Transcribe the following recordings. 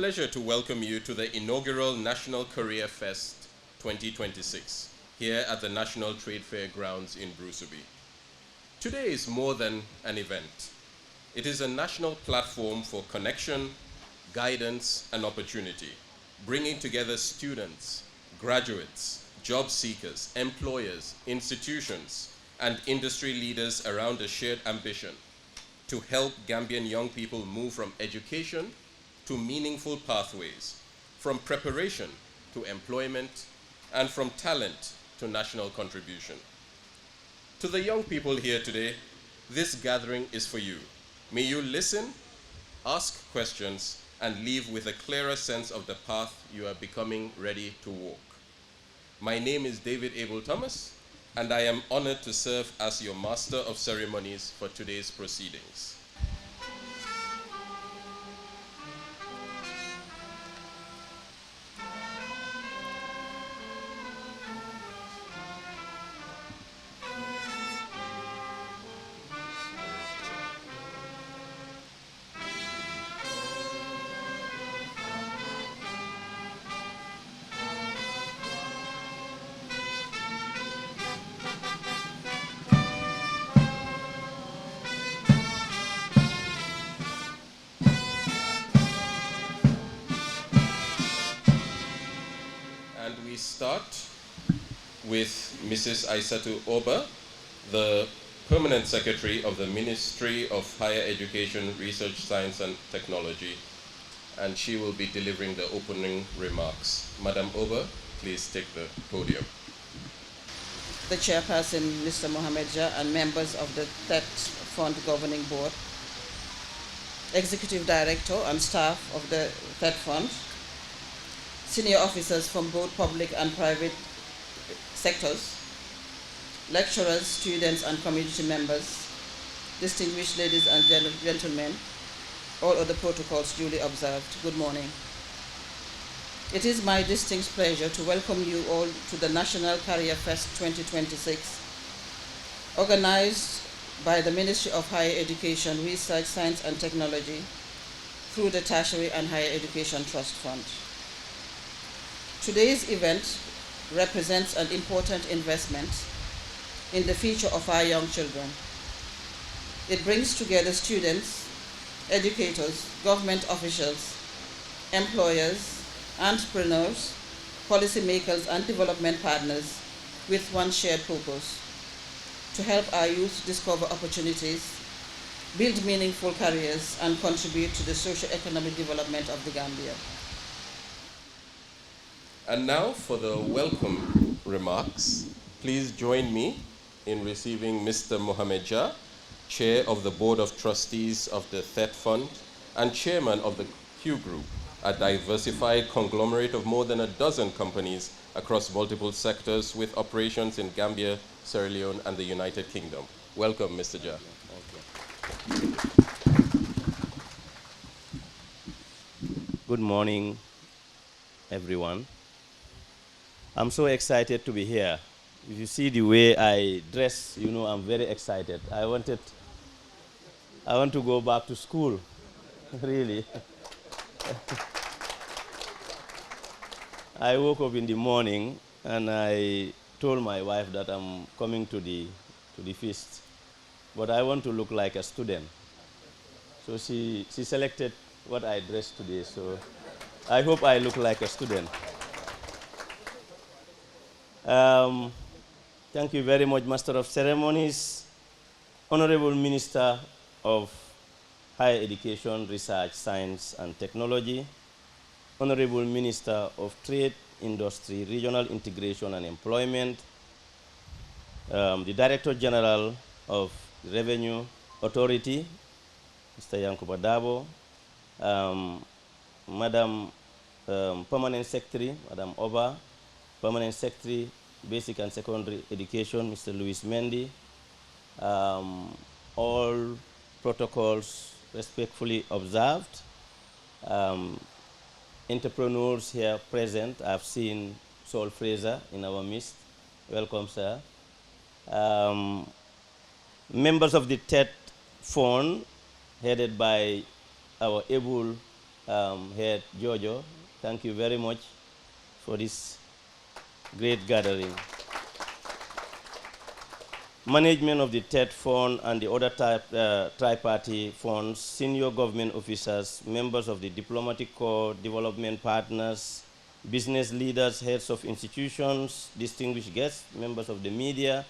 pleasure to welcome you to the inaugural National Career Fest 2026 here at the National Trade Fair grounds in Bruceby. Today is more than an event. It is a national platform for connection, guidance, and opportunity, bringing together students, graduates, job seekers, employers, institutions, and industry leaders around a shared ambition to help Gambian young people move from education to meaningful pathways, from preparation to employment, and from talent to national contribution. To the young people here today, this gathering is for you. May you listen, ask questions, and leave with a clearer sense of the path you are becoming ready to walk. My name is David Abel Thomas, and I am honored to serve as your Master of Ceremonies for today's proceedings. And we start with Mrs. Aissatou Oba, the Permanent Secretary of the Ministry of Higher Education, Research, Science and Technology, and she will be delivering the opening remarks. Madam Oba, please take the podium. The chairperson, Mr. Mohamed Jah, and members of the Thet Fund Governing Board, Executive Director and staff of the Thet Fund, senior officers from both public and private sectors, lecturers, students, and community members, distinguished ladies and gentlemen, all other protocols duly observed, good morning. It is my distinct pleasure to welcome you all to the National Career Fest 2026, organized by the Ministry of Higher Education, Research, Science and Technology through the Tertiary and Higher Education Trust Fund. Today's event represents an important investment in the future of our young children. It brings together students, educators, government officials, employers, entrepreneurs, policymakers, and development partners with one shared purpose: to help our youth discover opportunities, build meaningful careers, and contribute to the socio-economic development of the Gambia. And now for the welcome remarks, please join me in receiving Mr. Mohamed Jah, Chair of the Board of Trustees of the Thet Fund and Chairman of the Q Group, a diversified conglomerate of more than a dozen companies across multiple sectors with operations in Gambia, Sierra Leone, and the United Kingdom. Welcome, Mr. Jah. Good morning, everyone. I'm so excited to be here. If you see the way I dress, you know I'm very excited. I want to go back to school, really. I woke up in the morning and I told my wife that I'm coming to the feast, but I want to look like a student. So she selected what I dressed today, so I hope I look like a student. Thank you very much, Master of Ceremonies, Honorable Minister of Higher Education, Research, Science and Technology, Honorable Minister of Trade, Industry, Regional Integration and Employment, the Director General of the Revenue Authority, Mr. Yankuba Dabo, Madam Permanent Secretary, Madam Oba, Permanent Secretary, Basic and Secondary Education, Mr. Louis Mendy, all protocols respectfully observed. Entrepreneurs here present, I've seen Saul Fraser in our midst. Welcome, sir. Members of the Thet Fund, headed by our able Head Jojo, thank you very much for this great gathering. Management of the Thet Fund and the other tri-party funds, senior government officers, members of the diplomatic corps, development partners, business leaders, heads of institutions, distinguished guests, members of the media,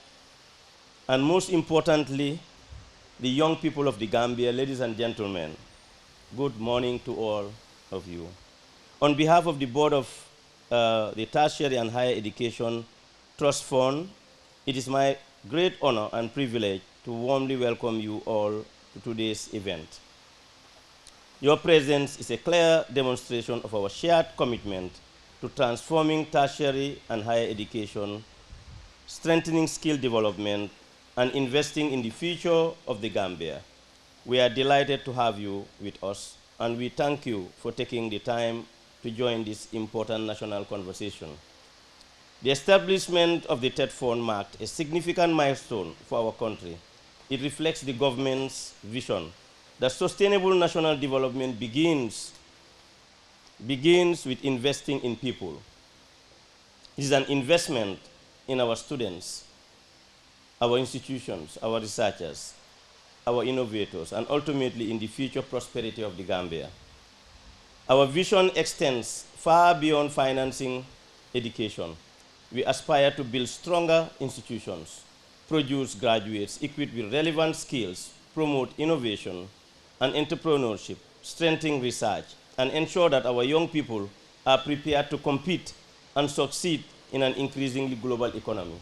and most importantly, the young people of the Gambia, ladies and gentlemen, good morning to all of you. On behalf of the board of the Tertiary and Higher Education Trust Fund, it is my great honor and privilege to warmly welcome you all to today's event. Your presence is a clear demonstration of our shared commitment to transforming tertiary and higher education, strengthening skill development, and investing in the future of the Gambia. We are delighted to have you with us, and we thank you for taking the time to join this important national conversation. The establishment of the Thet Fund marked a significant milestone for our country. It reflects the government's vision that sustainable national development begins with investing in people. It is an investment in our students, our institutions, our researchers, our innovators, and ultimately in the future prosperity of the Gambia. Our vision extends far beyond financing education. We aspire to build stronger institutions, produce graduates equipped with relevant skills, promote innovation and entrepreneurship, strengthen research, and ensure that our young people are prepared to compete and succeed in an increasingly global economy.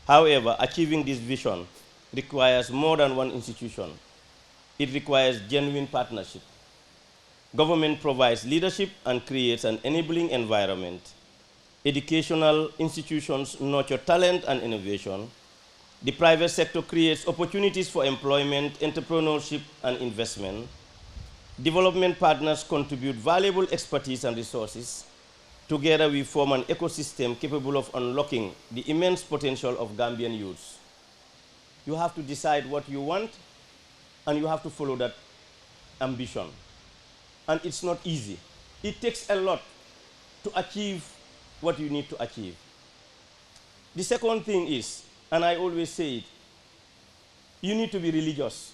However, achieving this vision requires more than one institution. It requires genuine partnership. Government provides leadership and creates an enabling environment. Educational institutions nurture talent and innovation. The private sector creates opportunities for employment, entrepreneurship, and investment. Development partners contribute valuable expertise and resources. Together, we form an ecosystem capable of unlocking the immense potential of Gambian youths. You have to decide what you want, and you have to follow that ambition. And it's not easy. It takes a lot to achieve what you need to achieve. The second thing is, and I always say it, you need to be religious.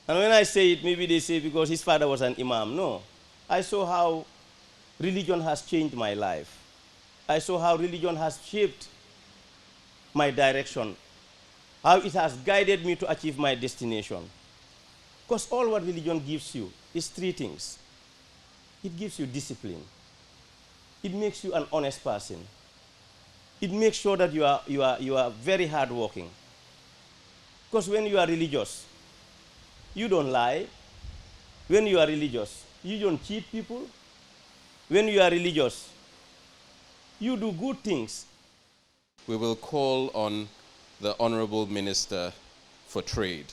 And when I say it, maybe they say because his father was an imam. No. I saw how religion has changed my life. I saw how religion has shaped my direction, how it has guided me to achieve my destination. Because all what religion gives you is three things. It gives you discipline. It makes you an honest person. It makes sure that you are very hardworking. Because when you are religious, you don't lie. When you are religious, you don't cheat people. When you are religious, you do good things. We will call on the Honorable Minister for Trade,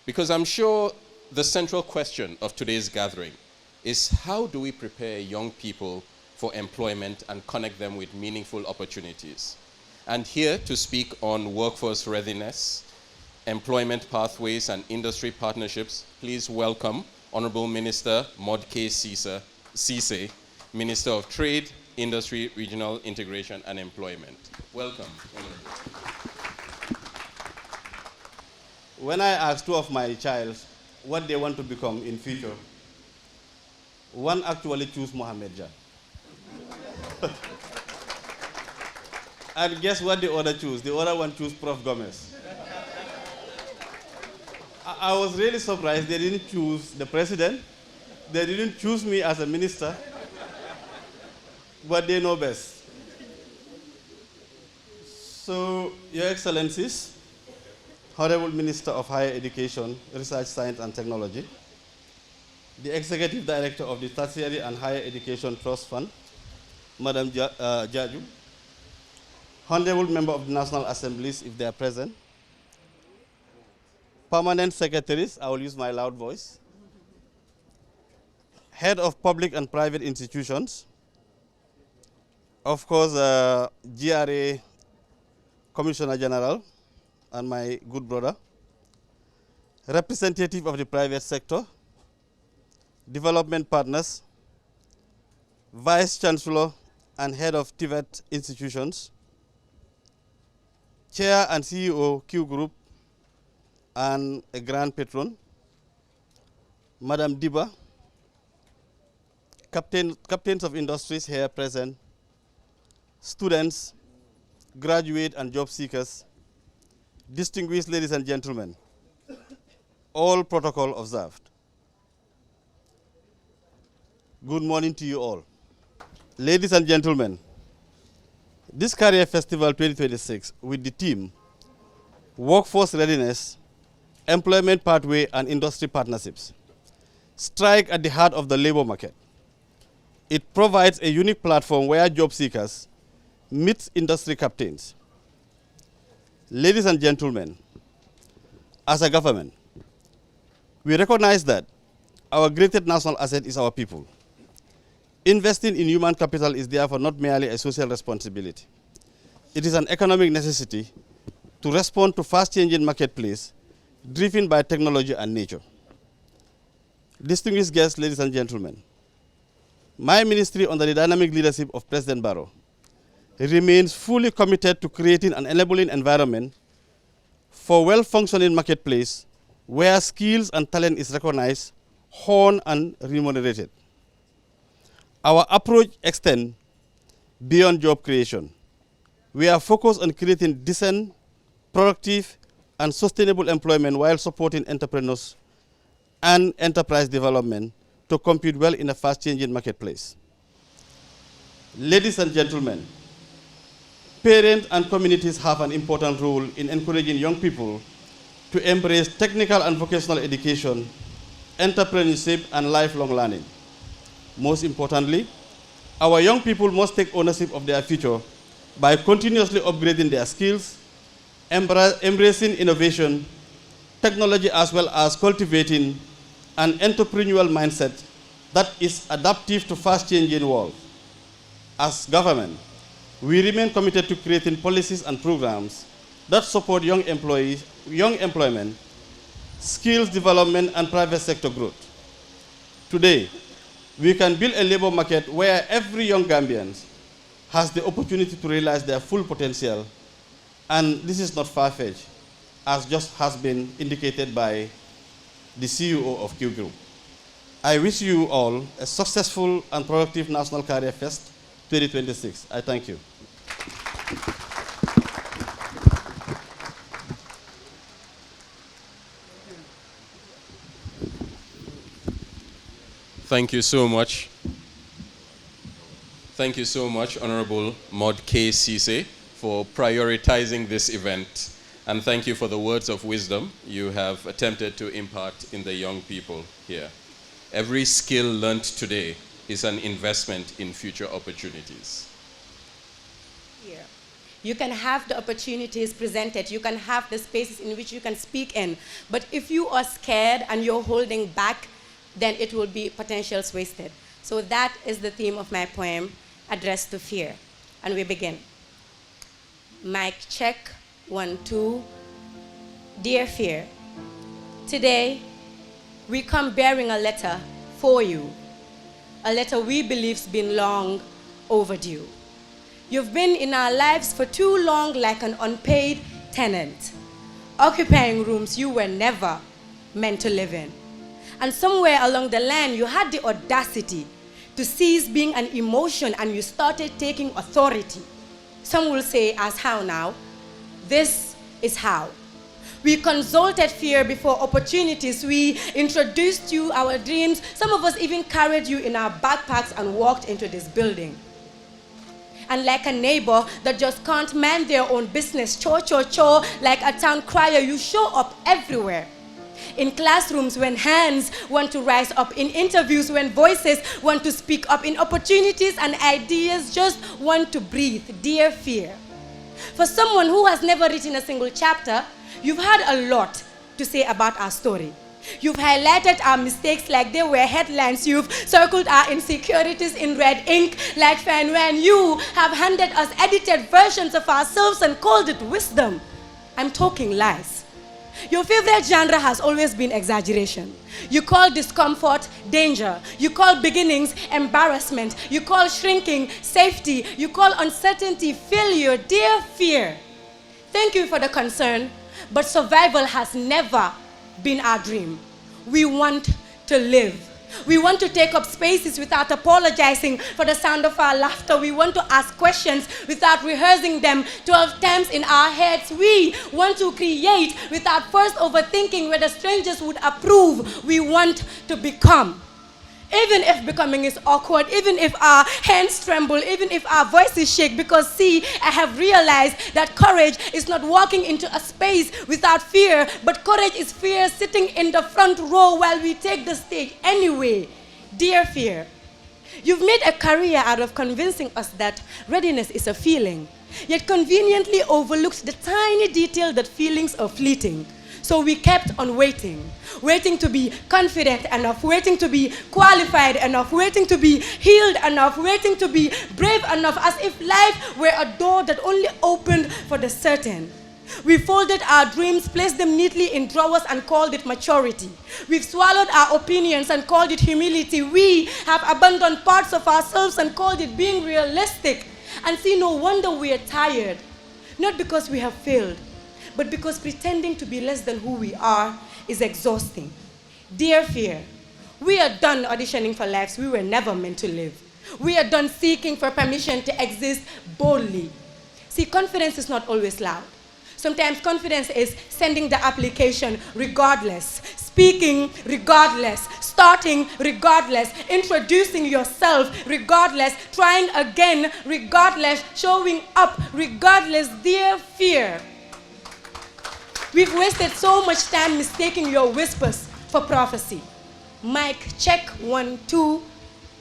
because I'm sure the central question of today's gathering is how do we prepare young people for employment and connect them with meaningful opportunities? And here to speak on workforce readiness, employment pathways, and industry partnerships, please welcome Honorable Minister Modke Cisse, Minister of Trade, Industry, Regional Integration, and Employment. Welcome, Honorable. When I asked two of my child what they want to become in future, one actually chose Mohammed Jah. And guess what the other chose? The other one chose Prof. Gomez. I was really surprised they didn't choose the president. They didn't choose me as a minister. But they know best. So, Your Excellencies, Honorable Minister of Higher Education, Research, Science and Technology, the Executive Director of the Tertiary and Higher Education Trust Fund, Madam Jaju, Honorable Member of the National Assemblies, if they are present, Permanent Secretaries, I will use my loud voice, Head of Public and Private Institutions, of course, GRA Commissioner General, and my good brother, representative of the private sector, development partners, Vice Chancellor and Head of Thet Institutions, Chair and CEO Q Group, and a Grand Patron, Madam Diba, captains of industries here present, students, graduate and job seekers, distinguished ladies and gentlemen, all protocol observed. Good morning to you all. Ladies and gentlemen, this Career Festival 2026 with the theme Workforce Readiness, Employment Pathway and Industry Partnerships strike at the heart of the labor market. It provides a unique platform where job seekers meet industry captains. Ladies and gentlemen, as a government, we recognize that our greatest national asset is our people. Investing in human capital is therefore not merely a social responsibility. It is an economic necessity to respond to fast-changing marketplace driven by technology and nature. Distinguished guests, ladies and gentlemen, my ministry under the dynamic leadership of President Barrow remains fully committed to creating an enabling environment for well-functioning marketplace where skills and talent is recognized, honed, and remunerated. Our approach extends beyond job creation. We are focused on creating decent, productive, and sustainable employment while supporting entrepreneurs and enterprise development to compete well in a fast-changing marketplace. Ladies and gentlemen, parents and communities have an important role in encouraging young people to embrace technical and vocational education, entrepreneurship, and lifelong learning. Most importantly, our young people must take ownership of their future by continuously upgrading their skills, embracing innovation, technology, as well as cultivating an entrepreneurial mindset that is adaptive to fast-changing world. As government, we remain committed to creating policies and programs that support young employment, skills development, and private sector growth. Today, we can build a labor market where every young Gambian has the opportunity to realize their full potential, and this is not far-fetched, as just has been indicated by the CEO of Q Group. I wish you all a successful and productive National Career Fest 2026. I thank you. Thank you so much. Thank you so much, Honorable Maud K. Cisse, for prioritizing this event. And thank you for the words of wisdom you have attempted to impart in the young people here. Every skill learned today is an investment in future opportunities. Here. You can have the opportunities presented, you can have the spaces in which you can speak in, but if you are scared and you're holding back, then it will be potentials wasted. So that is the theme of my poem, Addressed to Fear. And we begin. Mic check, 1, 2. Dear Fear, today we come bearing a letter for you, a letter we believe's been long overdue. You've been in our lives for too long like an unpaid tenant, occupying rooms you were never meant to live in. And somewhere along the line, you had the audacity to cease being an emotion and you started taking authority. Some will say, as how now? This is how. We consulted fear before opportunities. We introduced you our dreams. Some of us even carried you in our backpacks and walked into this building. And like a neighbor that just can't mind their own business, cho, like a town crier, you show up everywhere. In classrooms when hands want to rise up, in interviews when voices want to speak up, in opportunities and ideas just want to breathe. Dear Fear, for someone who has never written a single chapter, you've had a lot to say about our story. You've highlighted our mistakes like they were headlines. You've circled our insecurities in red ink like fan when you have handed us edited versions of ourselves and called it wisdom. I'm talking lies. Your favorite genre has always been exaggeration. You call discomfort danger. You call beginnings embarrassment. You call shrinking safety. You call uncertainty failure. Dear fear, thank you for the concern, but survival has never been our dream. We want to live. We want to take up spaces without apologizing for the sound of our laughter. We want to ask questions without rehearsing them 12 times in our heads. We want to create without first overthinking whether strangers would approve. We want to become. Even if becoming is awkward, even if our hands tremble, even if our voices shake, because see, I have realized that courage is not walking into a space without fear, but courage is fear sitting in the front row while we take the stage anyway. Dear fear, you've made a career out of convincing us that readiness is a feeling, yet conveniently overlooked the tiny detail that feelings are fleeting. So we kept on waiting, waiting to be confident enough, waiting to be qualified enough, waiting to be healed enough, waiting to be brave enough, as if life were a door that only opened for the certain. We folded our dreams, placed them neatly in drawers and called it maturity. We've swallowed our opinions and called it humility. We have abandoned parts of ourselves and called it being realistic. And see, no wonder we are tired. Not because we have failed, but because pretending to be less than who we are is exhausting. Dear fear, we are done auditioning for lives we were never meant to live. We are done seeking for permission to exist boldly. See, confidence is not always loud. Sometimes confidence is sending the application regardless, speaking regardless, starting regardless, introducing yourself regardless, trying again regardless, showing up regardless. Dear fear, we've wasted so much time mistaking your whispers for prophecy. Mic check 1, 2.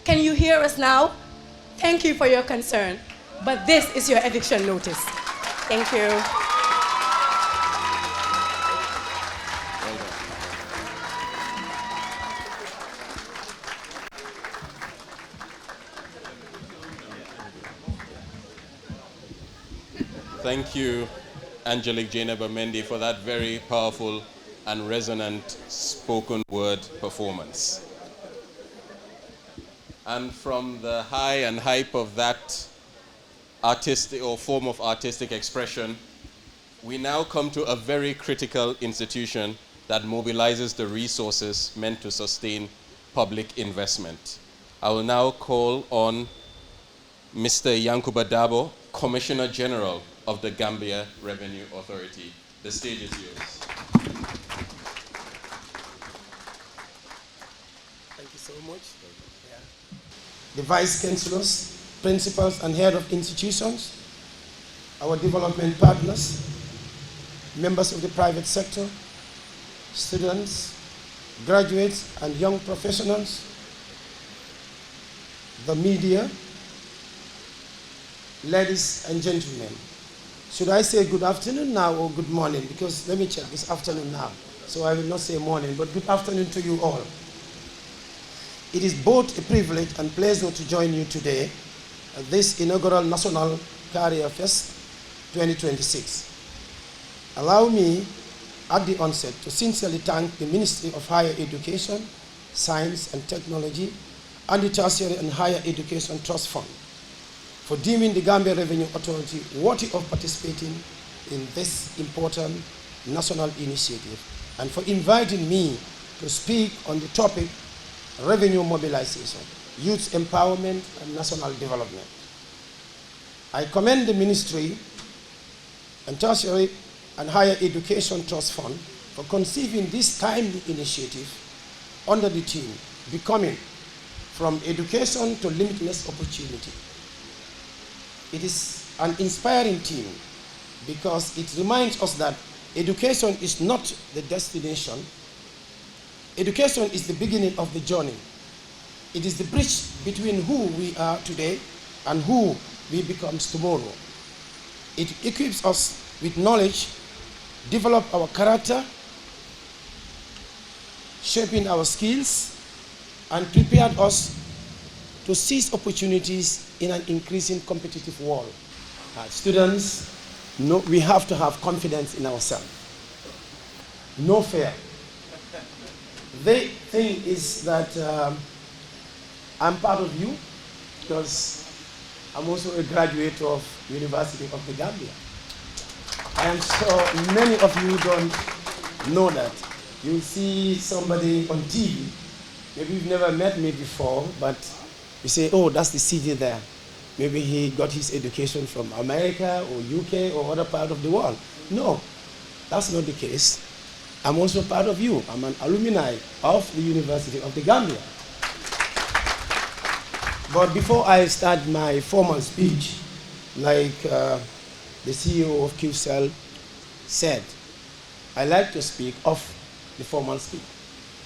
Can you hear us now? Thank you for your concern, but this is your eviction notice. Thank you. Thank you, Angelique Jainab-Mendy, for that very powerful and resonant spoken word performance. And from the high and hype of that artistic or form of artistic expression, we now come to a very critical institution that mobilizes the resources meant to sustain public investment. I will now call on Mr. Yankuba Dabo, Commissioner General of the Gambia Revenue Authority. The stage is yours. Thank you so much. Yeah. The Vice Chancellors, Principals and Head of Institutions, our development partners, members of the private sector, students, graduates and young professionals, the media, ladies and gentlemen. Should I say good afternoon now or good morning? Because let me check, this afternoon now. So I will not say morning, but good afternoon to you all. It is both a privilege and pleasure to join you today at this inaugural National Career Fest 2026. Allow me at the onset to sincerely thank the Ministry of Higher Education, Science and Technology and the Tertiary and Higher Education Trust Fund for deeming the Gambia Revenue Authority worthy of participating in this important national initiative and for inviting me to speak on the topic revenue mobilization, youth empowerment and national development. I commend the Ministry and Tertiary and Higher Education Trust Fund for conceiving this timely initiative under the theme, Becoming from Education to Limitless Opportunity. It is an inspiring theme because it reminds us that education is not the destination. Education is the beginning of the journey. It is the bridge between who we are today and who we become tomorrow. It equips us with knowledge, develop our character, shaping our skills, and prepared us to seize opportunities in an increasing competitive world. Students, we have to have confidence in ourselves. no fear. The thing is that I'm part of you because I'm also a graduate of University of the Gambia. And so many of you don't know that. You see somebody on TV, maybe you've never met me before, but you say, oh, that's the CD there. Maybe he got his education from America or UK or other part of the world. No, that's not the case. I'm also part of you. I'm an alumni of the University of the Gambia. But before I start my formal speech, like the CEO of QCell said, I like to speak off the formal speech.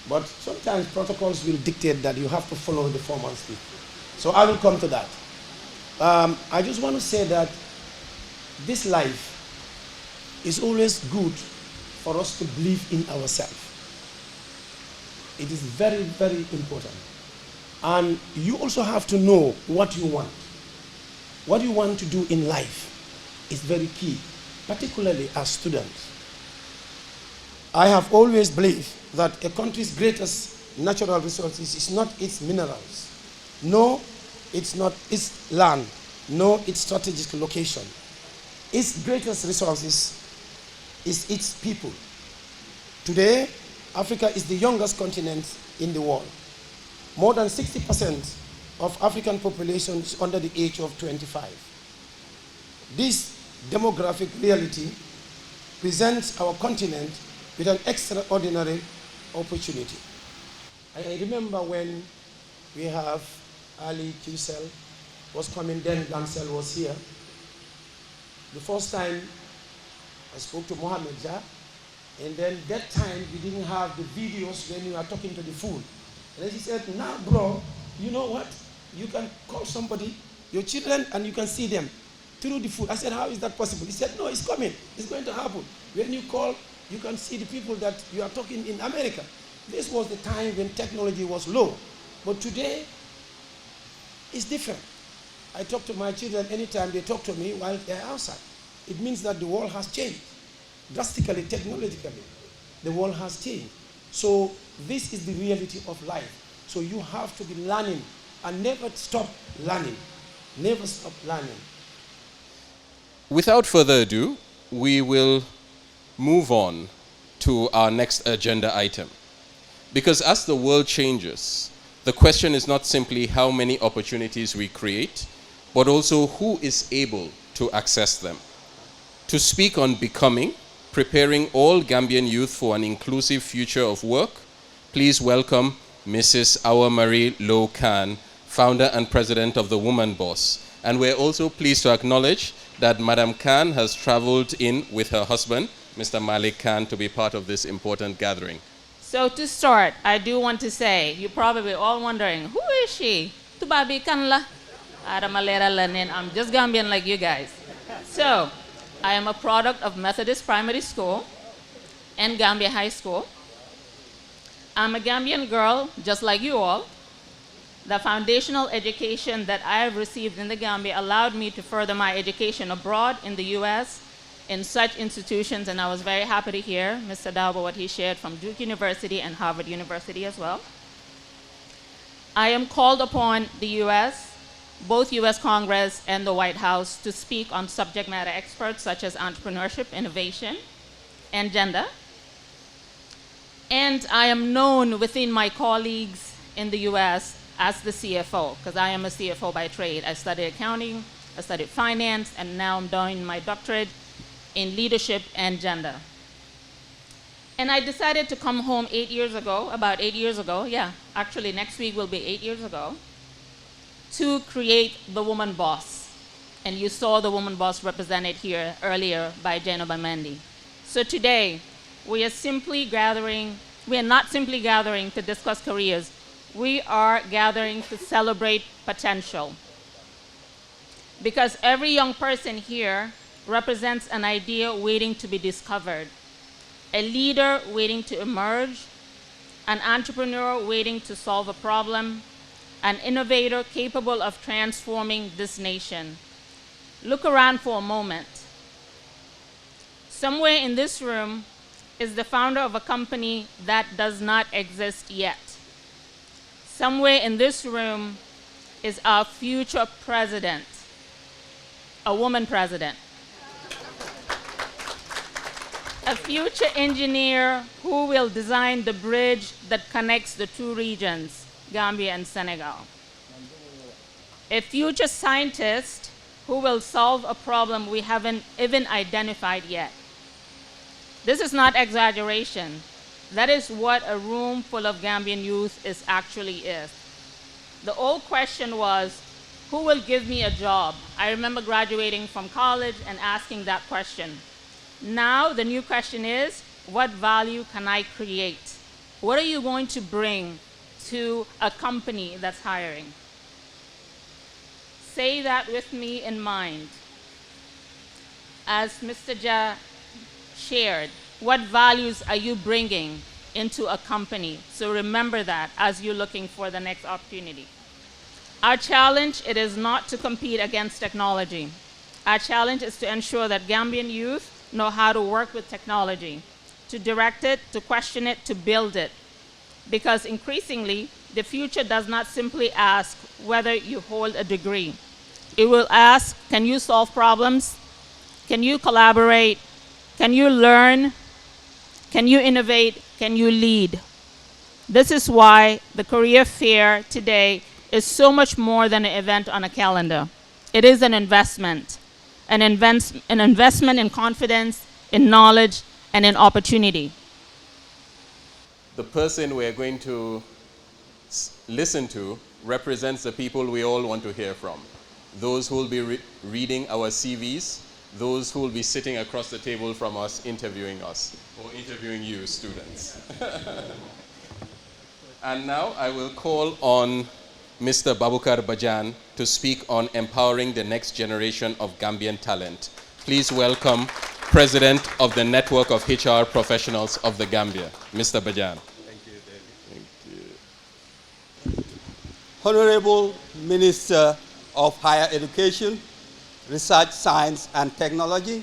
But sometimes protocols will dictate that you have to follow the formal speech. So I will come to that. I just want to say that this life is always good for us to believe in ourselves. It is very, very important. And you also have to know what you want. What you want to do in life is very key, particularly as students. I have always believed that a country's greatest natural resources is not its minerals. No, it's not its land. No, its strategic location. Its greatest resources is its people. Today, Africa is the youngest continent in the world. More than 60% of African population is under the age of 25. This demographic reality presents our continent with an extraordinary opportunity. I remember when we have Ali QCell was coming, then Gansel was here. The first time I spoke to Mohammed Jah, and then that time we didn't have the videos when you are talking to the food. And then he said, now bro, you know what? You can call somebody, your children, and you can see them through the food. I said, how is that possible? He said, no, it's coming. It's going to happen. When you call, you can see the people that you are talking in America. This was the time when technology was low. But today, it's different. I talk to my children anytime they talk to me while they're outside. It means that the world has changed. Drastically, technologically, the world has changed. So this is the reality of life. So you have to be learning and never stop learning. Never stop learning. Without further ado, we will move on to our next agenda item. Because as the world changes, the question is not simply how many opportunities we create, but also who is able to access them. To speak on becoming, preparing all Gambian youth for an inclusive future of work, please welcome Mrs. Awa Marie Low Khan, founder and president of the Woman Boss. And we're also pleased to acknowledge that Madam Khan has traveled in with her husband, Mr. Malik Khan, to be part of this important gathering. So to start, I do want to say, you're probably all wondering, who is she? Tubabi Kanla? I'm just Gambian like you guys. So, I am a product of Methodist Primary School and Gambia High School. I'm a Gambian girl, just like you all. The foundational education that I have received in the Gambia allowed me to further my education abroad in the US in such institutions, and I was very happy to hear Mr. Dauba what he shared from Duke University and Harvard University as well. I am called upon the US, both US Congress and the White House, to speak on subject matter experts such as entrepreneurship, innovation, and gender. And I am known within my colleagues in the US as the CFO, because I am a CFO by trade. I studied accounting, I studied finance, and now I'm doing my doctorate in leadership and gender. And I decided to come home 8 years ago, about 8 years ago, yeah, actually next week will be 8 years ago, to create the Woman Boss. And you saw the Woman Boss represented here earlier by Jenoba Mendy. So today, we are not simply gathering to discuss careers, we are gathering to celebrate potential. Because every young person here represents an idea waiting to be discovered, a leader waiting to emerge, an entrepreneur waiting to solve a problem, an innovator capable of transforming this nation. Look around for a moment. Somewhere in this room, is the founder of a company that does not exist yet. Somewhere in this room is our future president, a woman president. A future engineer who will design the bridge that connects the two regions, Gambia and Senegal. A future scientist who will solve a problem we haven't even identified yet. This is not exaggeration. That is what a room full of Gambian youth actually is. The old question was, who will give me a job? I remember graduating from college and asking that question. Now the new question is, what value can I create? What are you going to bring to a company that's hiring? Say that with me in mind. As Mr. Ja shared, what values are you bringing into a company? So remember that as you're looking for the next opportunity. Our challenge, it is not to compete against technology. Our challenge is to ensure that Gambian youth know how to work with technology, to direct it, to question it, to build it. Because increasingly, the future does not simply ask whether you hold a degree. It will ask, can you solve problems? Can you collaborate? Can you learn? Can you innovate? Can you lead? This is why the career fair today is so much more than an event on a calendar. It is an investment. An investment in confidence, in knowledge, and in opportunity. The person we're going to listen to represents the people we all want to hear from. Those who will be reading our CVs, those who will be sitting across the table from us, interviewing us, or interviewing you, students. And now I will call on Mr. Babukar Bajan to speak on empowering the next generation of Gambian talent. Please welcome President of the Network of HR Professionals of the Gambia, Mr. Bajan. Thank you, David. Thank you. Honorable Minister of Higher Education, Research, Science and Technology,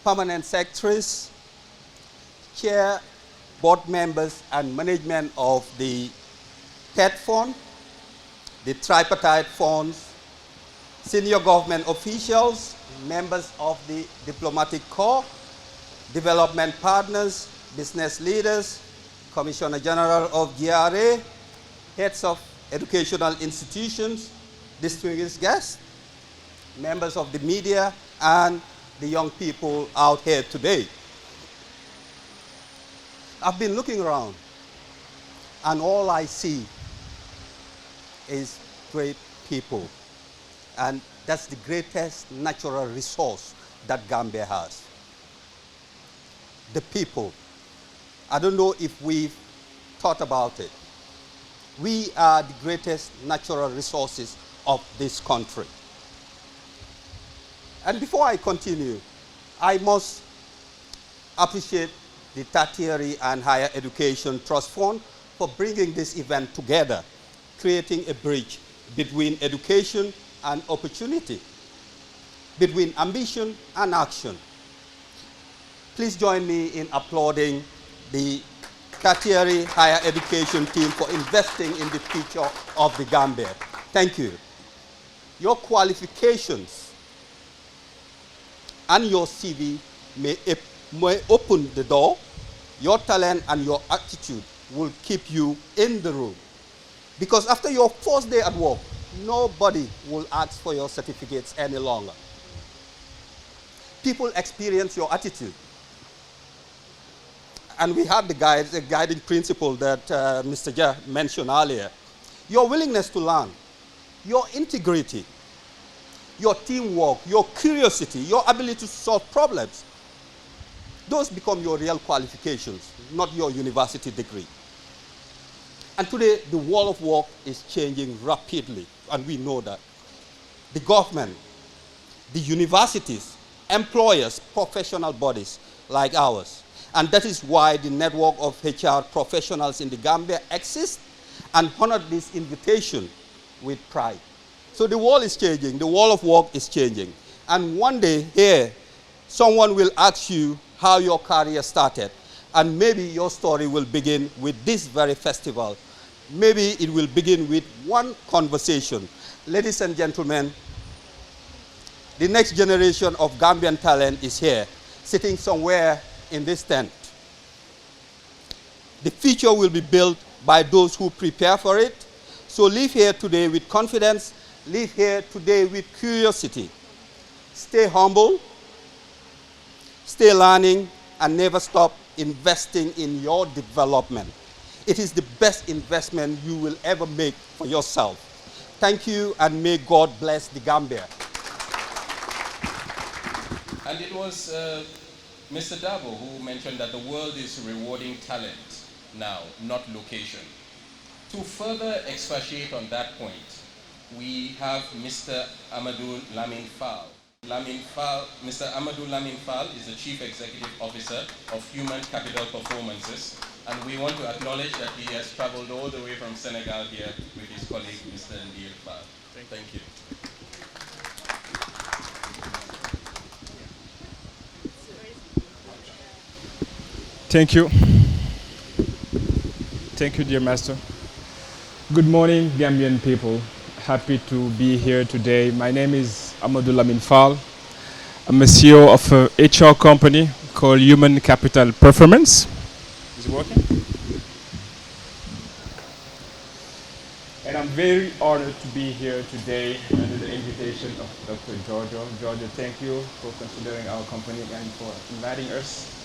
Permanent Secretaries, Chair, Board Members and Management of the Thet Fund, the Tripartite Funds, senior government officials, members of the Diplomatic Corps, development partners, business leaders, Commissioner General of GRA, heads of educational institutions, distinguished guests, members of the media, and the young people out here today. I've been looking around, and all I see is great people. And that's the greatest natural resource that Gambia has. The people. I don't know if we've thought about it. We are the greatest natural resources of this country. And before I continue, I must appreciate the Tertiary and Higher Education Trust Fund for bringing this event together, creating a bridge between education and opportunity, between ambition and action. Please join me in applauding the Tertiary Higher Education team for investing in the future of the Gambia. Thank you. Your qualifications and your CV may open the door. Your talent and your attitude will keep you in the room. Because after your first day at work, nobody will ask for your certificates any longer. People experience your attitude. And we have the guiding principle that Mr. Ja mentioned earlier. Your willingness to learn, your integrity, your teamwork, your curiosity, your ability to solve problems. Those become your real qualifications, not your university degree. And today, the world of work is changing rapidly, and we know that. The government, the universities, employers, professional bodies like ours. And that is why the network of HR professionals in the Gambia exists and honored this invitation with pride. So the world is changing, the world of work is changing. And one day here, someone will ask you, how your career started. And maybe your story will begin with this very festival. Maybe it will begin with one conversation. Ladies and gentlemen, the next generation of Gambian talent is here, sitting somewhere in this tent. The future will be built by those who prepare for it. So live here today with confidence, live here today with curiosity. Stay humble, stay learning, and never stop investing in your development. It is the best investment you will ever make for yourself. Thank you, and may God bless the Gambia. And it was Mr. Dabo who mentioned that the world is rewarding talent now, not location. To further expatiate on that point, we have Mr. Amadou Lamin Fall. Mr. Amadou Lamin Fall is the Chief Executive Officer of Human Capital Performances, and we want to acknowledge that he has traveled all the way from Senegal here with his colleague, Mr. Ndil Fall. Thank you. Thank you. Thank you, dear Master. Good morning, Gambian people. Happy to be here today. My name is Amadou Lamin Fall. I'm a CEO of a HR company called Human Capital Performance. Is it working? And I'm very honored to be here today under the invitation of Dr. Giorgio. Giorgio, thank you for considering our company and for inviting us.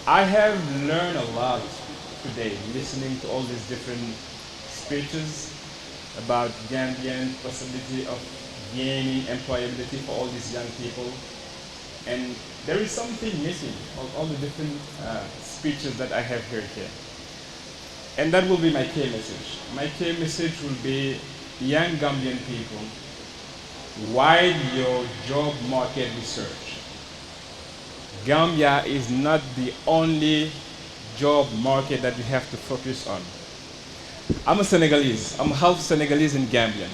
I have learned a lot today listening to all these different speeches about Gambian possibility of gaining employability for all these young people. And there is something missing of all the different speeches that I have heard here. And that will be my key message. My key message will be, young Gambian people, widen your job market research. Gambia is not the only job market that we have to focus on. I'm a Senegalese. I'm half Senegalese and Gambian.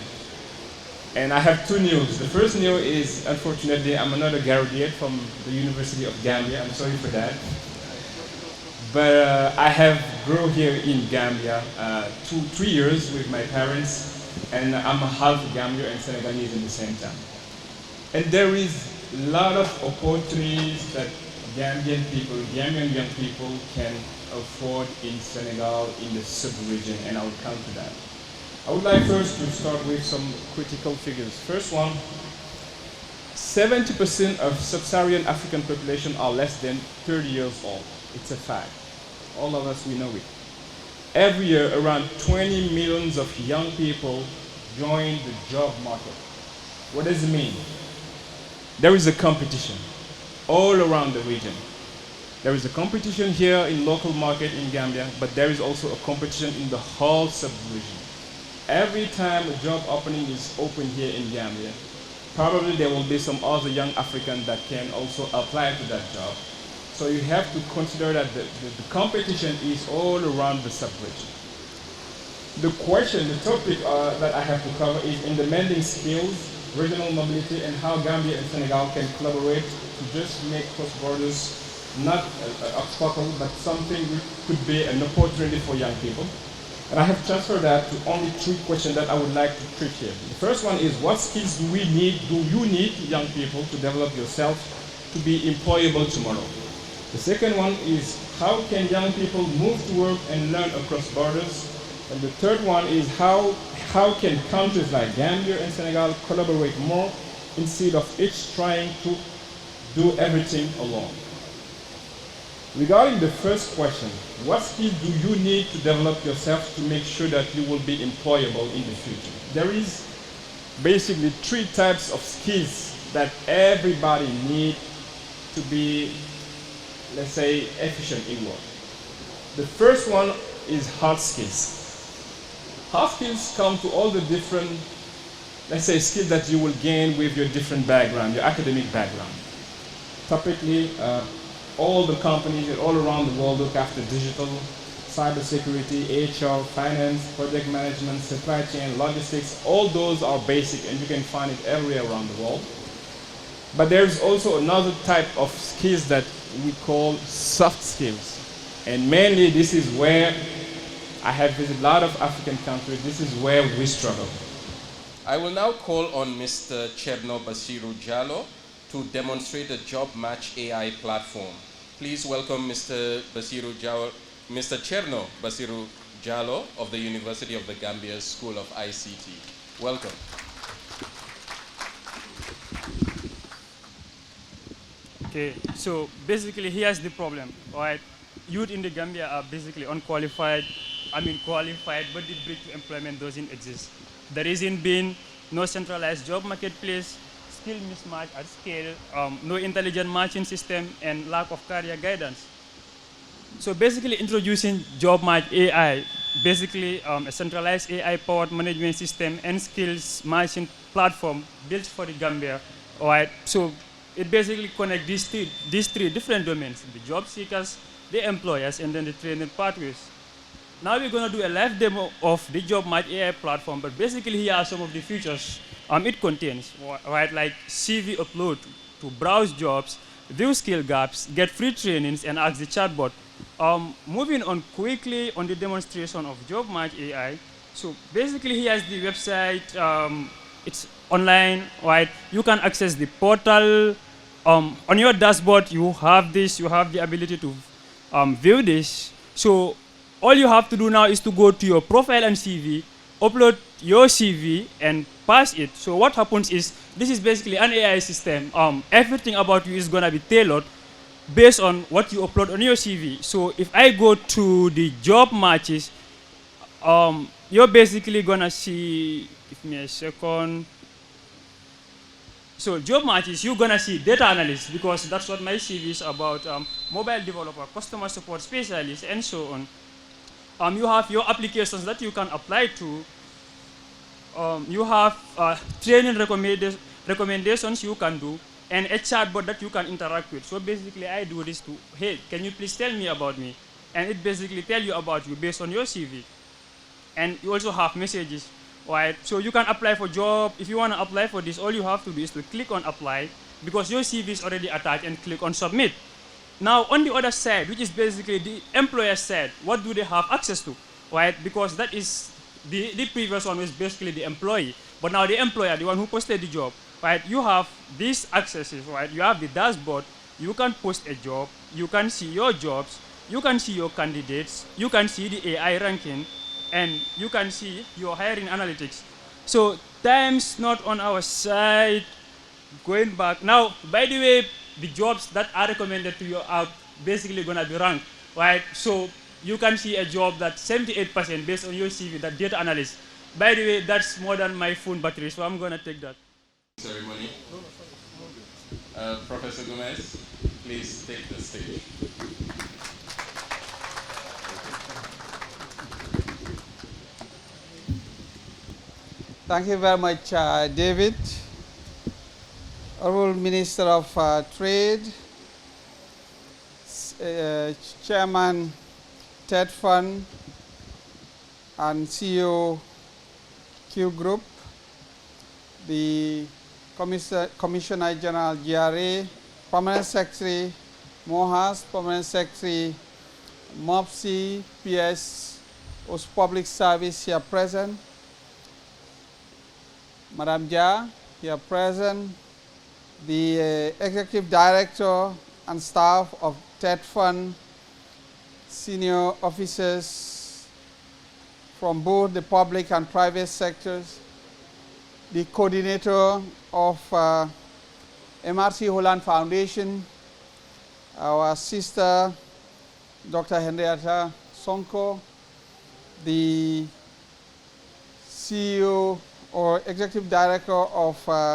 And I have two news. The first news is, unfortunately, I'm another graduate from the University of Gambia. I'm sorry for that. But I have grown here in Gambia 3 years with my parents, and I'm a half Gambian and Senegalese at the same time. And there is a lot of opportunities that Gambian people, Gambian young people can afford in Senegal, in the sub-region, and I will come to that. I would like first to start with some critical figures. First one, 70% of sub-Saharan African population are less than 30 years old. It's a fact. All of us, we know it. Every year, around 20 millions of young people join the job market. What does it mean? There is a competition all around the region. There is a competition here in local market in Gambia, but there is also a competition in the whole sub-region. Every time a job opening is open here in Gambia, probably there will be some other young African that can also apply to that job. So you have to consider that the competition is all around the sub-region. The question, the topic that I have to cover is in demanding skills, regional mobility, and how Gambia and Senegal can collaborate to just make cross borders not an obstacle, but something which could be an opportunity for young people. And I have transferred that to only 3 questions that I would like to treat here. The first one is, what skills do you need, young people, to develop yourself to be employable tomorrow? The second one is, how can young people move to work and learn across borders? And the third one is, how can countries like Gambia and Senegal collaborate more instead of each trying to do everything alone? Regarding the first question, what skills do you need to develop yourself to make sure that you will be employable in the future? There is basically 3 types of skills that everybody needs to be, let's say, efficient in work. The first one is hard skills. Hard skills come to all the different, let's say, skills that you will gain with your different background, your academic background. Typically, all the companies all around the world look after digital, cybersecurity, HR, finance, project management, supply chain, logistics. All those are basic and you can find it everywhere around the world. But there's also another type of skills that we call soft skills. And mainly this is where I have visited a lot of African countries. This is where we struggle. I will now call on Mr. Cherno Basiru Jallo to demonstrate the Job Match AI platform. Please welcome Mr. Mr. Cherno Basiru Jallo of the University of the Gambia School of ICT. Welcome. Okay, so basically here's the problem, right? Youth in the Gambia are basically unqualified, qualified, but the bridge to employment doesn't exist. There isn't been no centralized job marketplace, skill mismatch at scale, no intelligent matching system, and lack of career guidance. So basically introducing job match AI, basically a centralized AI-powered management system and skills matching platform built for the Gambia, all right? So it basically connects these three different domains: the job seekers, the employers, and then the training pathways. Now we're going to do a live demo of the Job Match AI platform, but basically here are some of the features it contains, right? Like CV upload to browse jobs, view skill gaps, get free trainings, and ask the chatbot. Moving on quickly on the demonstration of Job Match AI. So basically here's the website. It's online, right? You can access the portal. On your dashboard, you have this. You have the ability to view this. So all you have to do now is to go to your profile and CV, upload your CV, and pass it. So what happens is, this is basically an AI system. Everything about you is going to be tailored based on what you upload on your CV. So if I go to the job matches, you're basically going to see, give me a second. So job matches, you're going to see data analyst, because that's what my CV is about, mobile developer, customer support specialist, and so on. You have your applications that you can apply to. You have training recommendations you can do, and a chatbot that you can interact with. So basically I do this to, hey, can you please tell me about me? And it basically tell you about you based on your CV. And you also have messages, right? So you can apply for job. If you want to apply for this, all you have to do is to click on apply, because your CV is already attached, and click on submit. Now on the other side, which is basically the employer side, what do they have access to, right? Because that is the previous one was basically the employee, but now the employer, the one who posted the job, right? You have these accesses, right? You have the dashboard. You can post a job. You can see your jobs. You can see your candidates. You can see the AI ranking, and you can see your hiring analytics. So time's not on our side. Going back now, by the way, the jobs that are recommended to you are basically going to be ranked, right? So you can see a job that 78% based on your CV, that data analyst. By the way, that's more than my phone battery, so I'm going to take that. Ceremony. Professor Gomez, please take the stage. Thank you very much, David. Honorable Minister of Trade, Chairman Thet Fund, and CEO Q Group, the Commissioner General GRA, Permanent Secretary Mohas, Permanent Secretary MOPSI, PS, Public Service here present, Madam Jha here present, the Executive Director and staff of Thet Fund, senior officers from both the public and private sectors, the coordinator of MRC Holland Foundation, our sister, Dr. Henrietta Sonko, the CEO or Executive Director of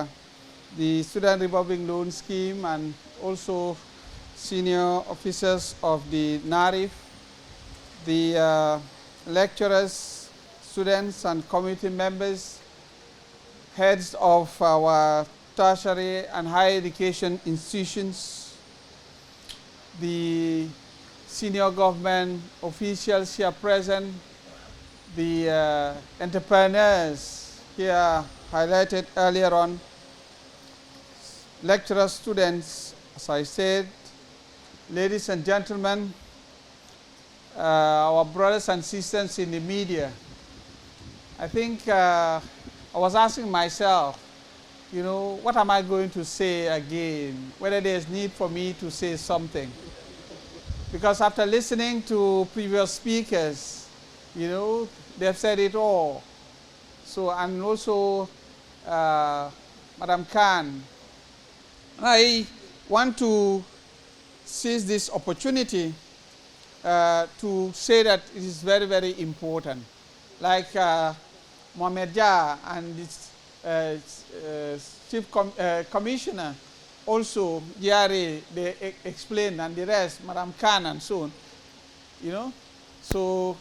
the Student Revolving Loan Scheme, and also senior officers of the NARIF, the lecturers, students, and community members, heads of our tertiary and higher education institutions, the senior government officials here present, the entrepreneurs here highlighted earlier on, lecturers, students, as I said, ladies and gentlemen, our brothers and sisters in the media. I think I was asking myself, you know, what am I going to say again? Whether there's need for me to say something. Because after listening to previous speakers, you know, they've said it all. So, and also Madam Khan, I want to seize this opportunity to say that it is very, very important. Like Mohamed Jah and its Chief Commissioner, also Yari, they explained, and the rest, Madam Khan and so on, you know. So,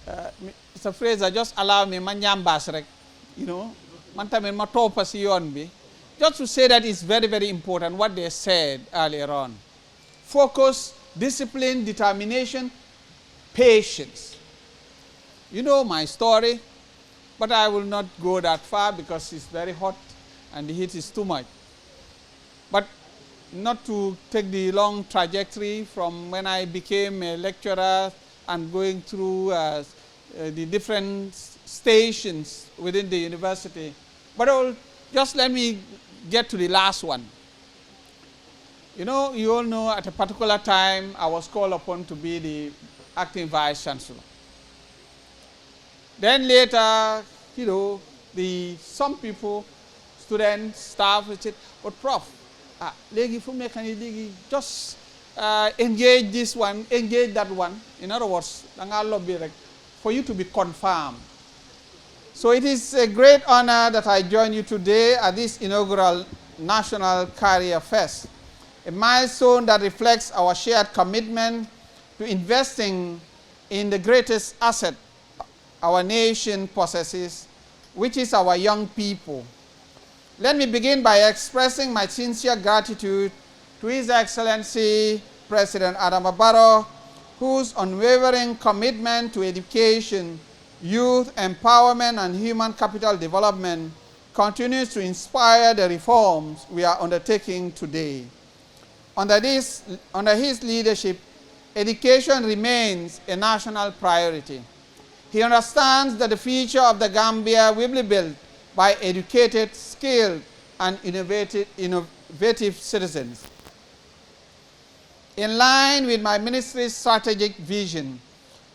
Mr. Fraser, just allow me, you know, just to say that it's very, very important what they said earlier on. Focus, discipline, determination, patience. You know my story, but I will not go that far because it's very hot and the heat is too much. But not to take the long trajectory from when I became a lecturer and going through the different stations within the university. But just let me get to the last one. You know, you all know at a particular time I was called upon to be the acting vice chancellor. Then later, you know, some people, students, staff, said, but Prof, just engage this one, engage that one. In other words, for you to be confirmed. So it is a great honor that I join you today at this inaugural National Career Fest, a milestone that reflects our shared commitment to investing in the greatest asset our nation possesses, which is our young people. Let me begin by expressing my sincere gratitude to His Excellency President Adama Barrow, whose unwavering commitment to education, youth empowerment, and human capital development continues to inspire the reforms we are undertaking today. Under his leadership, education remains a national priority. He understands that the future of the Gambia will be built by educated, skilled, and innovative citizens. In line with my ministry's strategic vision,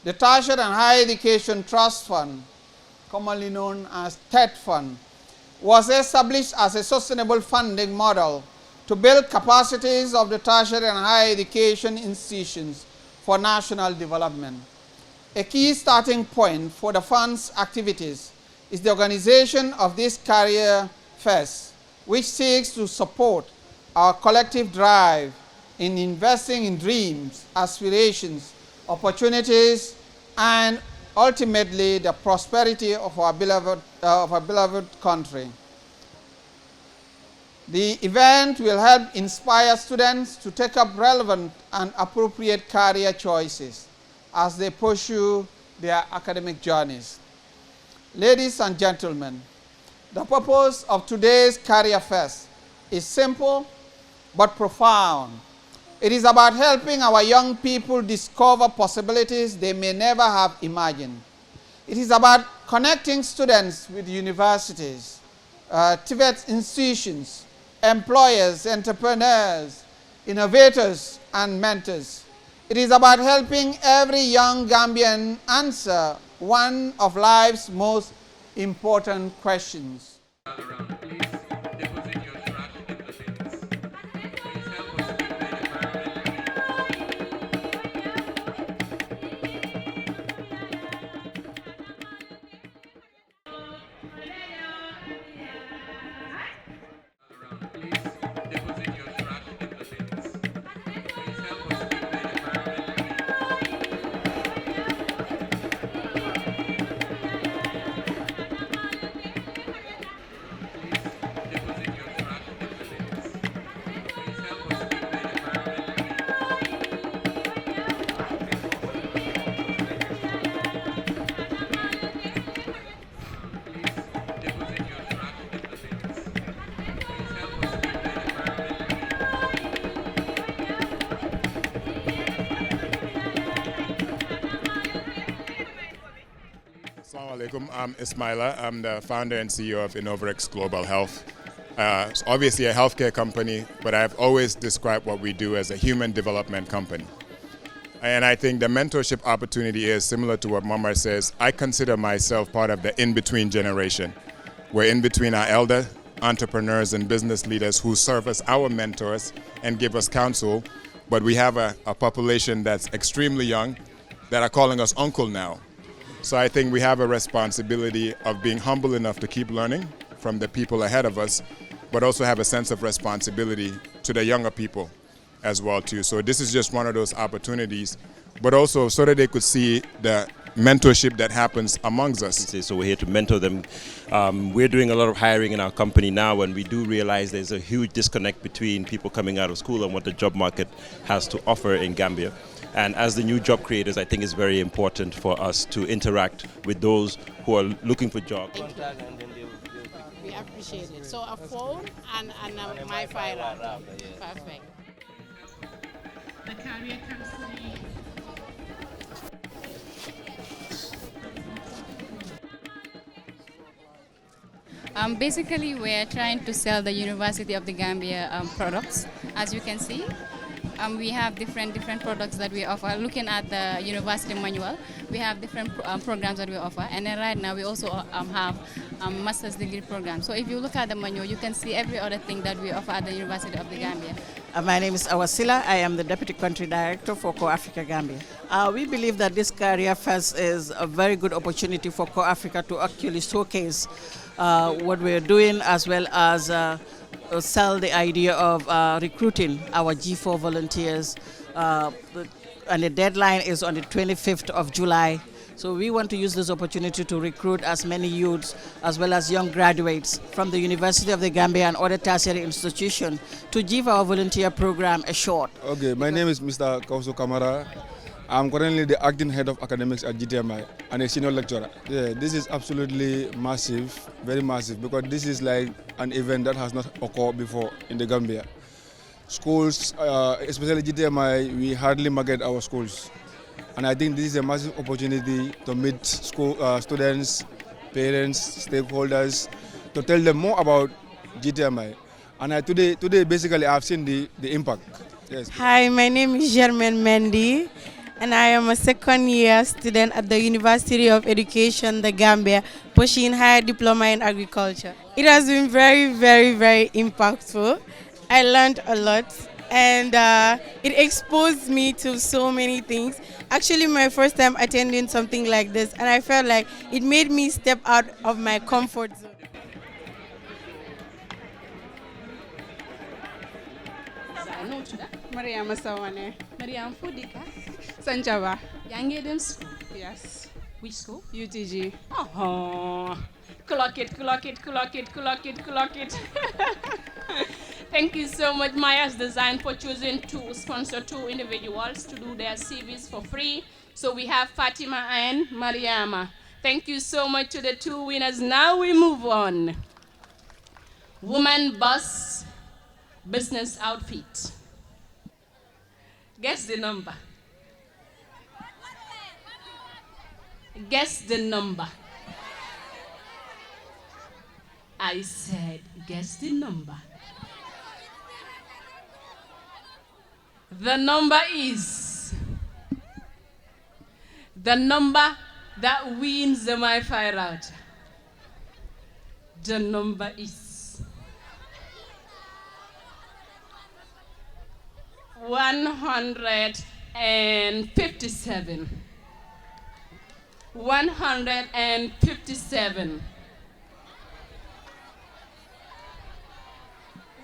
the Tertiary and Higher Education Trust Fund, commonly known as Thet Fund, was established as a sustainable funding model to build capacities of the tertiary and higher education institutions for national development. A key starting point for the fund's activities is the organization of this career fest, which seeks to support our collective drive in investing in dreams, aspirations, opportunities, and ultimately the prosperity of our beloved country. The event will help inspire students to take up relevant and appropriate career choices as they pursue their academic journeys. Ladies and gentlemen, the purpose of today's Career Fest is simple but profound. It is about helping our young people discover possibilities they may never have imagined. It is about connecting students with universities, TVET institutions, employers, entrepreneurs, innovators, and mentors. It is about helping every young Gambian answer one of life's most important questions. alaikum. I'm Ismaila. I'm the founder and CEO of Innovarex Global Health. It's obviously a healthcare company, but I've always described what we do as a human development company. And I think the mentorship opportunity is similar to what Mamar says. I consider myself part of the in-between generation. We're in between our elder entrepreneurs and business leaders who serve as our mentors and give us counsel, but we have a population that's extremely young that are calling us uncle now. So I think we have a responsibility of being humble enough to keep learning from the people ahead of us, but also have a sense of responsibility to the younger people as well too. So this is just one of those opportunities, but also so that they could see the mentorship that happens amongst us. So we're here to mentor them. We're doing a lot of hiring in our company now, and we do realize there's a huge disconnect between people coming out of school and what the job market has to offer in Gambia. And as the new job creators, I think it's very important for us to interact with those who are looking for jobs. We appreciate it. So a phone and my file. Perfect. The career counseling. Basically, we're trying to sell the University of the Gambia products. As you can see, we have different products that we offer. Looking at the university manual, we have different programs that we offer. And then right now, we also have master's degree programs. So if you look at the manual, you can see every other thing that we offer at the University of the Gambia. My name is Awasila. I am the Deputy Country Director for Core Africa Gambia. We believe that this career fest is a very good opportunity for Core Africa to actually showcase what we're doing, as well as sell the idea of recruiting our G4 volunteers. And the deadline is on the 25th of July. So we want to use this opportunity to recruit as many youths as well as young graduates from the University of the Gambia and other tertiary institutions to give our volunteer program a shot. Okay, my name is Mr. Kausu Kamara. I'm currently the acting head of academics at GTMI and a senior lecturer. Yeah, this is absolutely massive, very massive, because this is like an event that has not occurred before in the Gambia. Schools, especially GTMI, we hardly market our schools. And I think this is a massive opportunity to meet school students, parents, stakeholders, to tell them more about GTMI. And today basically I've seen the impact. Yes. Hi, my name is Germaine Mendy, and I am a second-year student at the University of Education, the Gambia, pursuing higher diploma in agriculture. It has been very, very, very impactful. I learned a lot, and it exposed me to so many things. Actually, my first time attending something like this, and I felt like it made me step out of my comfort zone. Mariam Sawane. Mariam Fudika. Sanjava. Young school. Yes. Which school? UTG. Oh, clock it. Thank you so much, Maya's Design, for choosing to sponsor two individuals to do their CVs for free. So we have Fatima and Mariama. Thank you so much to the two winners. Now we move on. Woman Bus Business Outfit. Guess the number. Guess the number. I said, guess the number. The number is the number that wins the MiFi router. The number is 157. 157.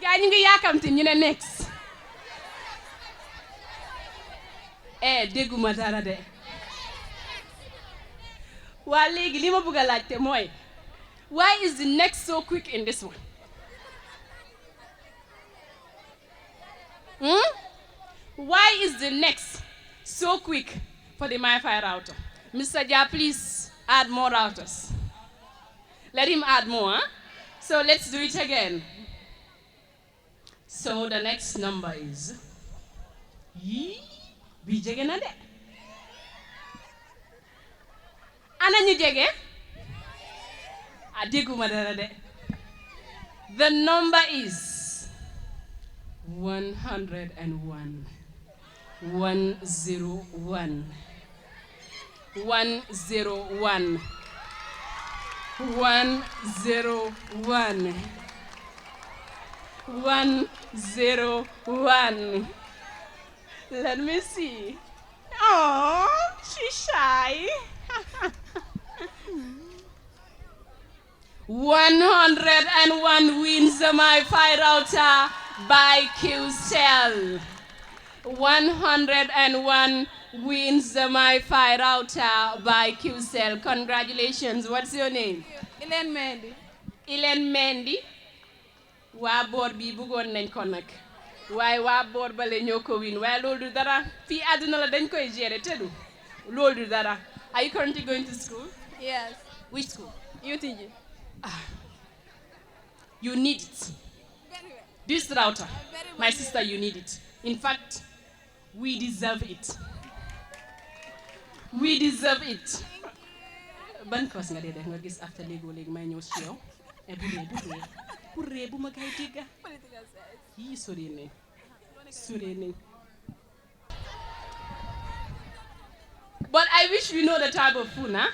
Gaa ñu ngi yaakamti ñu ne next. Dégguma dara de. Waa léegi li ma bëgg a laajte mooy, why is the next so quick in this one? Why is the next so quick for the MiFi router? Mr. Ja, please add more routers. Let him add more. Huh? So let's do it again. So the next number is bi jege na de. Ana ñu jege? Adiguma dara de. The number is 101. 101. 101. 101. 101. Let me see. Oh, she's shy. 101 wins my fight router by QCell. 101 wins my fight router by QCell. Congratulations. What's your name? Elen Mendy. Elen Mendy. Waa boor bi bëggoon nañ ko nag waaye waa boor bale ñoo ko win waaye loolu du dara fii àdduna la dañ koy gérer te du loolu du dara. Are you currently going to school? Yes. Which school? UTG. You need it. This router, my sister, you need it. In fact, we deserve it. We deserve it. Ban course nga dee def nga gis after léegoo léegi may ñëw si yow et bu ree bu ma kay dégga yii sori nañ But I wish we know the type of food, huh?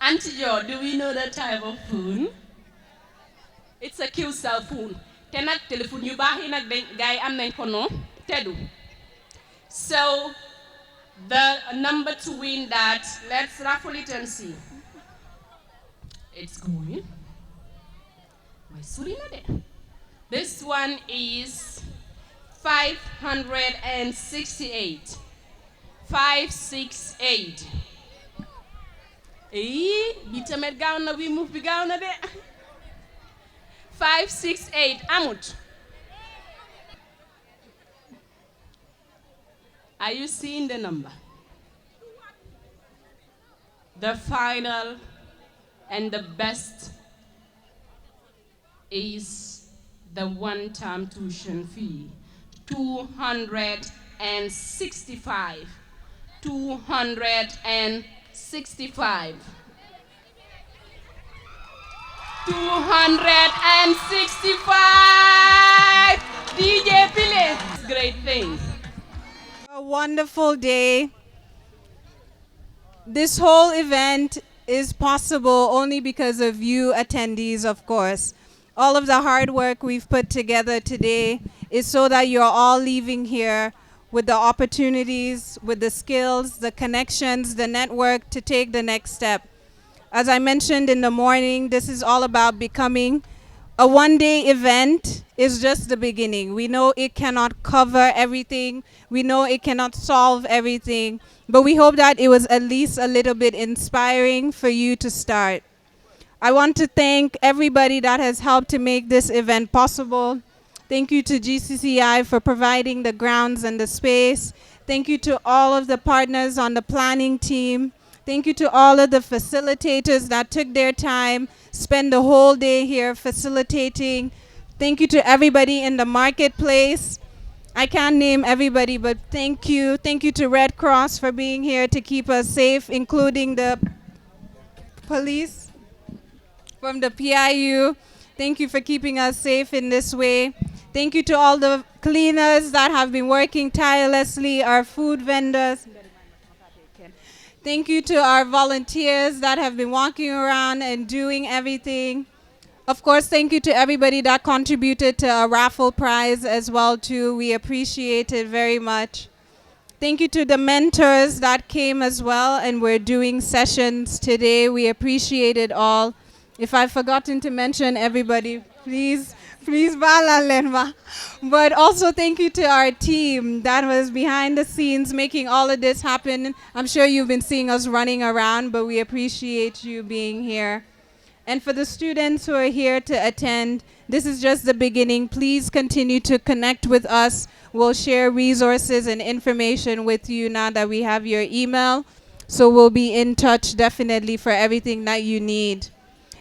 Auntie Jo, do we know the type of food? It's a QCell food. Te nag téléphone yu baax yi nag gaa yi am nañ ko noonu te du. So the number to win that, let's raffle it and see. It's going. My surina de. This one is 568. 568. Bitamet gaaw na we move bi gaaw na de. 568 amut. Are you seeing the number? The final and the best is the one-time tuition fee, 265. 265. 265. DJ Pile. Great thing. A wonderful day. This whole event is possible only because of you attendees, of course. All of the hard work we've put together today is so that you're all leaving here with the opportunities, with the skills, the connections, the network to take the next step. As I mentioned in the morning, this is all about becoming. A one-day event is just the beginning. We know it cannot cover everything. We know it cannot solve everything. But we hope that it was at least a little bit inspiring for you to start. I want to thank everybody that has helped to make this event possible. Thank you to GCCI for providing the grounds and the space. Thank you to all of the partners on the planning team. Thank you to all of the facilitators that took their time, spent the whole day here facilitating. Thank you to everybody in the marketplace. I can't name everybody, but thank you. Thank you to Red Cross for being here to keep us safe, including the police from the PIU. Thank you for keeping us safe in this way. Thank you to all the cleaners that have been working tirelessly, our food vendors. Thank you to our volunteers that have been walking around and doing everything. Of course, thank you to everybody that contributed to our raffle prize as well too. We appreciate it very much. Thank you to the mentors that came as well and we're doing sessions today. We appreciate it all. If I've forgotten to mention everybody, please bala lenma. But also thank you to our team that was behind the scenes making all of this happen. I'm sure you've been seeing us running around, but we appreciate you being here. And for the students who are here to attend, this is just the beginning. Please continue to connect with us. We'll share resources and information with you now that we have your email. So we'll be in touch definitely for everything that you need.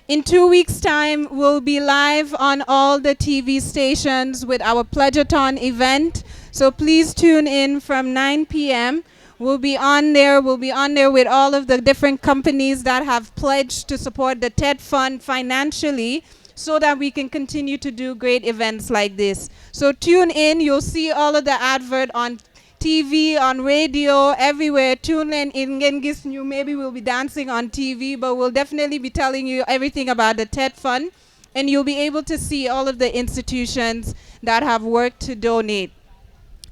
In 2 weeks' time, we'll be live on all the TV stations with our Pledgeathon event. So please tune in from 9 p.m. We'll be on there. We'll be on there with all of the different companies that have pledged to support the Thet Fund financially so that we can continue to do great events like this. So tune in. You'll see all of the advert on TV, on radio, everywhere. Tune in Gengis New. Maybe we'll be dancing on TV, but we'll definitely be telling you everything about the Thet Fund. And you'll be able to see all of the institutions that have worked to donate.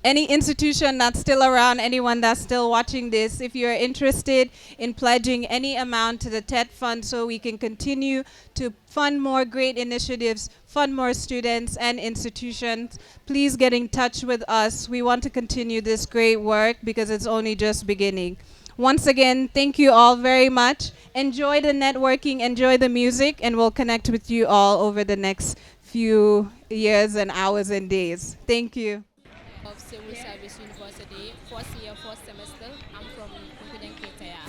Any institution that's still around, anyone that's still watching this, if you're interested in pledging any amount to the Thet Fund so we can continue to fund more great initiatives, fund more students and institutions, please get in touch with us. We want to continue this great work because it's only just beginning. Once again, thank you all very much. Enjoy the networking, enjoy the music, and we'll connect with you all over the next few years and hours and days. Thank you. Of Civil Service University, first year, first semester. I'm from Confident Ketaya.